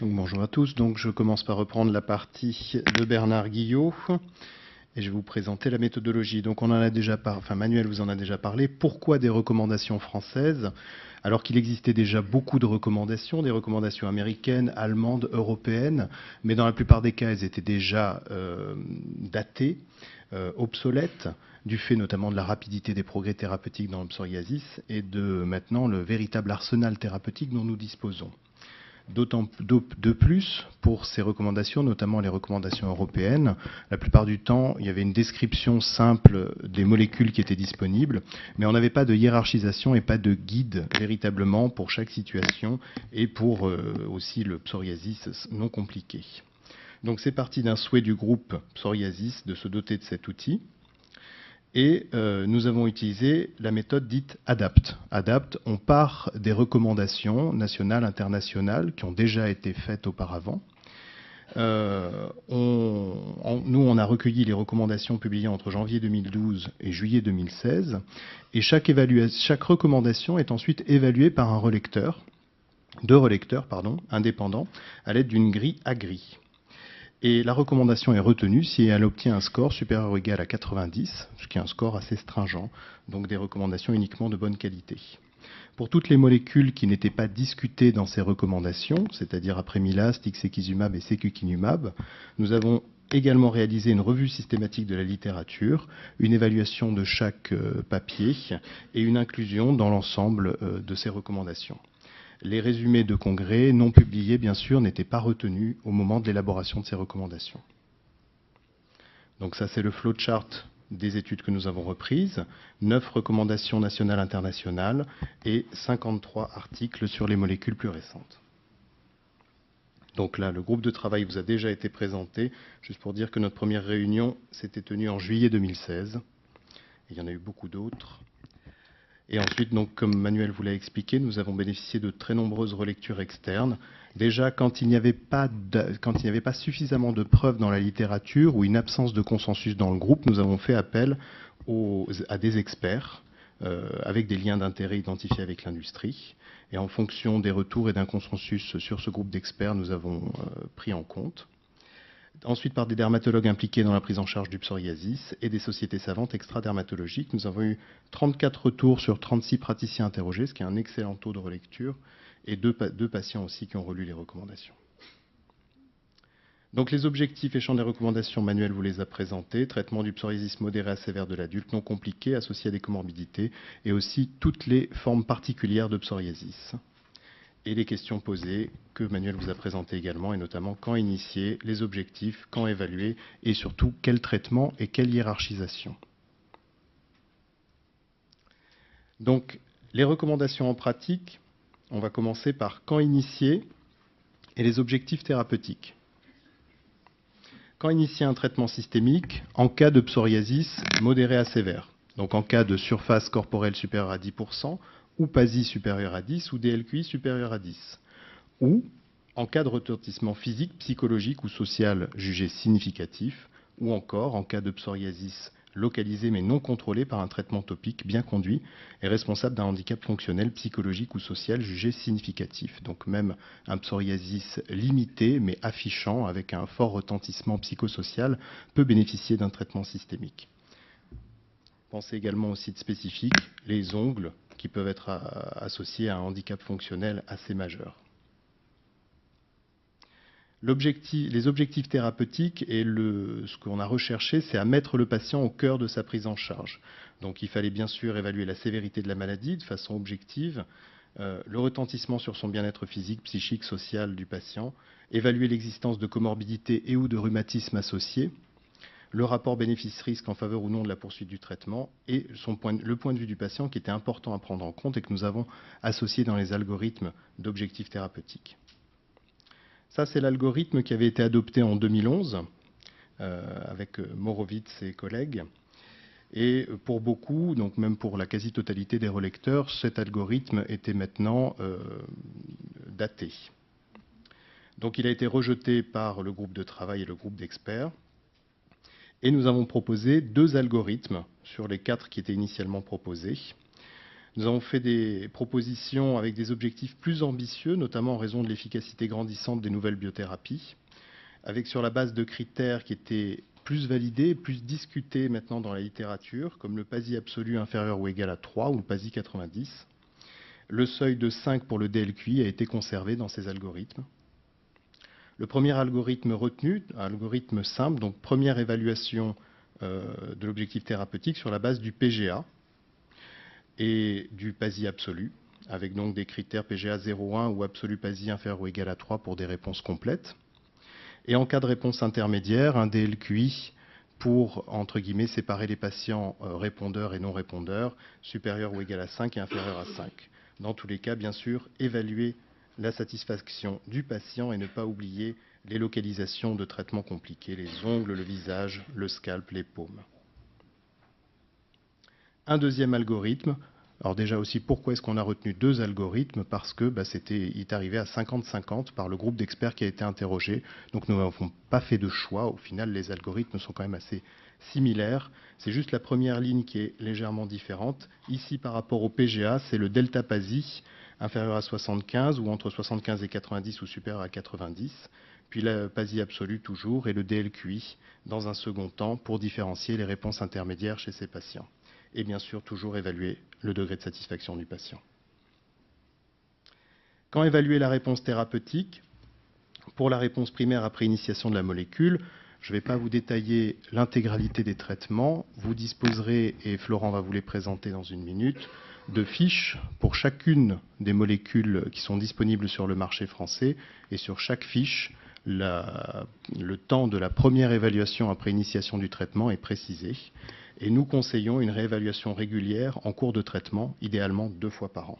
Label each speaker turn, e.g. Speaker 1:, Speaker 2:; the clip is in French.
Speaker 1: Donc, bonjour à tous. Donc, je commence par reprendre la partie de Bernard Guillot et je vais vous présenter la méthodologie. Donc, Manuel vous en a déjà parlé. Pourquoi des recommandations françaises alors qu'il existait déjà beaucoup de recommandations, des recommandations américaines, allemandes, européennes, mais dans la plupart des cas, elles étaient déjà datées, obsolètes, du fait notamment de la rapidité des progrès thérapeutiques dans le psoriasis et de maintenant le véritable arsenal thérapeutique dont nous disposons. De plus, pour ces recommandations, notamment les recommandations européennes, la plupart du temps, il y avait une description simple des molécules qui étaient disponibles, mais on n'avait pas de hiérarchisation et pas de guide véritablement pour chaque situation et pour aussi le psoriasis non compliqué. Donc c'est parti d'un souhait du groupe psoriasis de se doter de cet outil. Et nous avons utilisé la méthode dite ADAPT. ADAPT, on part des recommandations nationales, internationales, qui ont déjà été faites auparavant. Nous, on a recueilli les recommandations publiées entre janvier 2012 et juillet 2016. Et chaque recommandation est ensuite évaluée par deux relecteurs indépendants, à l'aide d'une grille AGRI. Et la recommandation est retenue si elle obtient un score supérieur ou égal à 90, ce qui est un score assez stringent, donc des recommandations uniquement de bonne qualité. Pour toutes les molécules qui n'étaient pas discutées dans ces recommandations, c'est-à-dire apremilast, ixekizumab et secukinumab, nous avons également réalisé une revue systématique de la littérature, une évaluation de chaque papier et une inclusion dans l'ensemble de ces recommandations. Les résumés de congrès non publiés, bien sûr, n'étaient pas retenus au moment de l'élaboration de ces recommandations. Donc ça, c'est le flowchart des études que nous avons reprises, 9 recommandations nationales internationales et 53 articles sur les molécules plus récentes. Donc là, le groupe de travail vous a déjà été présenté, juste pour dire que notre première réunion s'était tenue en juillet 2016. Et il y en a eu beaucoup d'autres. Et ensuite, donc, comme Manuel vous l'a expliqué, nous avons bénéficié de très nombreuses relectures externes. Déjà, quand il n'y avait pas suffisamment de preuves dans la littérature ou une absence de consensus dans le groupe, nous avons fait appel à des experts avec des liens d'intérêt identifiés avec l'industrie. Et en fonction des retours et d'un consensus sur ce groupe d'experts, nous avons pris en compte. Ensuite, par des dermatologues impliqués dans la prise en charge du psoriasis et des sociétés savantes extra-dermatologiques. Nous avons eu 34 retours sur 36 praticiens interrogés, ce qui est un excellent taux de relecture, et deux patients aussi qui ont relu les recommandations. Donc les objectifs et champs des recommandations, Manuel vous les a présentés. Traitement du psoriasis modéré à sévère de l'adulte, non compliqué, associé à des comorbidités, et aussi toutes les formes particulières de psoriasis. Et les questions posées que Manuel vous a présentées également, et notamment quand initier, les objectifs, quand évaluer, et surtout quel traitement et quelle hiérarchisation. Donc, les recommandations en pratique, on va commencer par quand initier et les objectifs thérapeutiques. Quand initier un traitement systémique en cas de psoriasis modéré à sévère, donc en cas de surface corporelle supérieure à 10%, ou PASI supérieur à 10 ou DLQI supérieur à 10, ou en cas de retentissement physique, psychologique ou social jugé significatif, ou encore en cas de psoriasis localisé mais non contrôlé par un traitement topique bien conduit et responsable d'un handicap fonctionnel, psychologique ou social jugé significatif. Donc même un psoriasis limité mais affichant avec un fort retentissement psychosocial peut bénéficier d'un traitement systémique. Pensez également aux sites spécifiques, les ongles, qui peuvent être associés à un handicap fonctionnel assez majeur. Les objectifs thérapeutiques et ce qu'on a recherché, c'est à mettre le patient au cœur de sa prise en charge. Donc il fallait bien sûr évaluer la sévérité de la maladie de façon objective, le retentissement sur son bien-être physique, psychique, social du patient, évaluer l'existence de comorbidités et ou de rhumatismes associés, le rapport bénéfice-risque en faveur ou non de la poursuite du traitement et le point de vue du patient qui était important à prendre en compte et que nous avons associé dans les algorithmes d'objectifs thérapeutiques. Ça, c'est l'algorithme qui avait été adopté en 2011 avec Morovitz et collègues. Et pour beaucoup, donc même pour la quasi-totalité des relecteurs, cet algorithme était maintenant daté. Donc il a été rejeté par le groupe de travail et le groupe d'experts. Et nous avons proposé 2 algorithmes sur les 4 qui étaient initialement proposés. Nous avons fait des propositions avec des objectifs plus ambitieux, notamment en raison de l'efficacité grandissante des nouvelles biothérapies, avec sur la base de critères qui étaient plus validés, plus discutés maintenant dans la littérature, comme le PASI absolu inférieur ou égal à 3 ou le PASI 90. Le seuil de 5 pour le DLQI a été conservé dans ces algorithmes. Le premier algorithme retenu, un algorithme simple, donc première évaluation de l'objectif thérapeutique sur la base du PGA et du PASI absolu, avec donc des critères PGA 0,1 ou absolu PASI inférieur ou égal à 3 pour des réponses complètes. Et en cas de réponse intermédiaire, un DLQI pour, entre guillemets, séparer les patients répondeurs et non répondeurs, supérieur ou égal à 5 et inférieur à 5. Dans tous les cas, bien sûr, évaluer la satisfaction du patient et ne pas oublier les localisations de traitements compliqués, les ongles, le visage, le scalp, les paumes. Un deuxième algorithme. Alors déjà aussi, pourquoi est-ce qu'on a retenu deux algorithmes? Parce que il est arrivé à 50-50 par le groupe d'experts qui a été interrogé. Donc nous n'avons pas fait de choix. Au final, les algorithmes sont quand même assez similaires. C'est juste la première ligne qui est légèrement différente. Ici, par rapport au PGA, c'est le delta PASI inférieur à 75 ou entre 75 et 90 ou supérieur à 90. Puis le PASI absolu toujours et le DLQI dans un second temps pour différencier les réponses intermédiaires chez ces patients. Et bien sûr, toujours évaluer le degré de satisfaction du patient. Quand évaluer la réponse thérapeutique? Pour la réponse primaire après initiation de la molécule, je ne vais pas vous détailler l'intégralité des traitements. Vous disposerez, et Florent va vous les présenter dans une minute, de fiches pour chacune des molécules qui sont disponibles sur le marché français. Et sur chaque fiche, le temps de la première évaluation après initiation du traitement est précisé. Et nous conseillons une réévaluation régulière en cours de traitement, idéalement 2 fois par an.